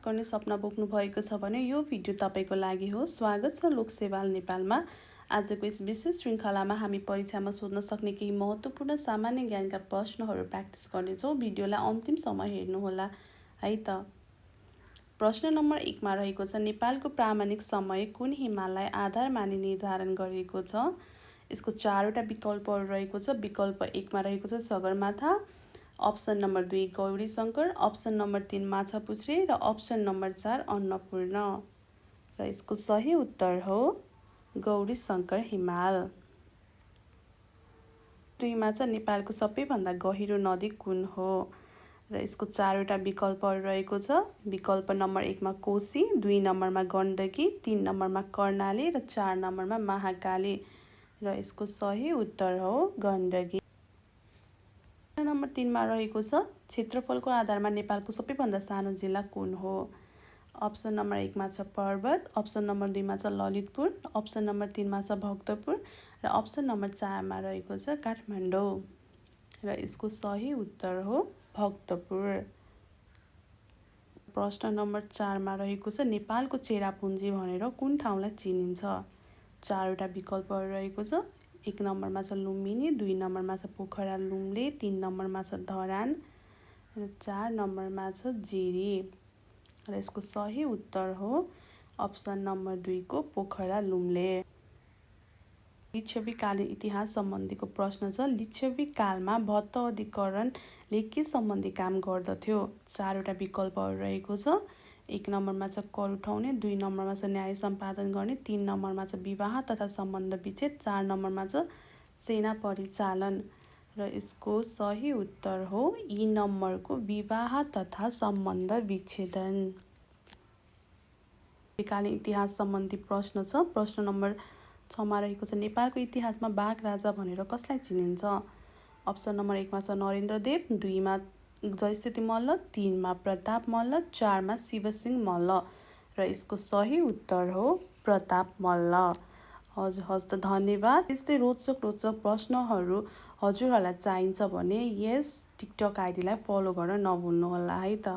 गर्ने सपना बोक्नु भएको छ भने यो भिडियो तपाईँको लागि हो। स्वागत छ लोकसेवाल नेपालमा। आजको यस विशेष श्रृङ्खलामा हामी परीक्षामा सोध्न सक्ने केही महत्त्वपूर्ण सामान्य ज्ञानका प्रश्नहरू प्र्याक्टिस गर्नेछौँ। भिडियोलाई अन्तिमसम्म हेर्नुहोला है त। प्रश्न नम्बर 1 मा रहेको छ, नेपालको प्रामाणिक समय कुन हिमाललाई आधार मानि निर्धारण गरिएको छ? यसको 4वटा विकल्पहरू रहेको छ। विकल्प 1 मा रहेको छ Sagarmatha, option number 2 Gauri Shankar, option number 3 Machhapuchhre र अप्सन नम्बर 4 अन्नपूर्ण। र यसको सही उत्तर हो गौरी शङ्कर हिमाल। 2 मा चाहिँ नेपालको सबैभन्दा गहिरो नदी कुन हो? र यसको 4वटा विकल्पहरू रहेको छ। विकल्प नम्बर 1 मा कोशी, 2 नम्बरमा गण्डकी, 3 नम्बरमा कर्णाली र 4 नम्बरमा महाकाली। र यसको सही उत्तर हो गण्डकी। नम्बर 3 मा रहेको छ, क्षेत्रफलको आधारमा नेपालको सबैभन्दा सानो जिल्ला कुन हो? अप्सन नम्बर 1 मा छ पर्वत, अप्सन नम्बर 2 मा छ ललितपुर, अप्सन नम्बर 3 मा छ भक्तपुर र अप्सन नम्बर 4 मा रहेको छ काठमाडौँ। र यसको सही उत्तर हो भक्तपुर। प्रश्न नम्बर 4 मा रहेको छ, नेपालको चेरापुञ्जी भनेर कुन ठाउँलाई चिनिन्छ? 4वटा विकल्पहरू रहेको छ। 1 नम्बरमा छ लुम्बिनी, 2 नम्बरमा छ पोखरा लुम्ले, 3 नम्बरमा छ धरान र 4 नम्बरमा छ जिरी। र यसको सही उत्तर हो अप्सन नम्बर 2 को पोखरा लुम्ले। लिच्छवी कालीन इतिहास सम्बन्धीको प्रश्न छ। लिच्छवी कालमा भट्ट अधिकरणले के सम्बन्धी काम गर्दथ्यो? 4वटा विकल्पहरू रहेको छ। 1 नम्बरमा छ कर उठाउने, 2 नम्बरमा छ न्याय सम्पादन गर्ने, 3 नम्बरमा छ विवाह तथा सम्बन्ध विच्छेद, 4 नम्बरमा छ सेना परिचालन। र यसको सही उत्तर हो ई नम्बरको विवाह तथा सम्बन्ध विच्छेदन। कालीन इतिहास सम्बन्धी प्रश्न छ। प्रश्न नम्बर 6 मा रहेको छ, नेपालको इतिहासमा बाघ राजा भनेर कसलाई चिनिन्छ? अप्सन नम्बर 1 मा छ नरेन्द्रदेव, 2 मा जयस्थिति मल्ल, 3 मा प्रताप मल्ल, 4 मा शिवसिंह मल्ल। र यसको सही उत्तर हो प्रताप मल्ल। हस् त धन्यवाद। यस्तै रोचक प्रश्नहरू हजुरहरूलाई चाहिन्छ भने यस टिकटक आइडीलाई फलो गर्न नभुल्नुहोला है त।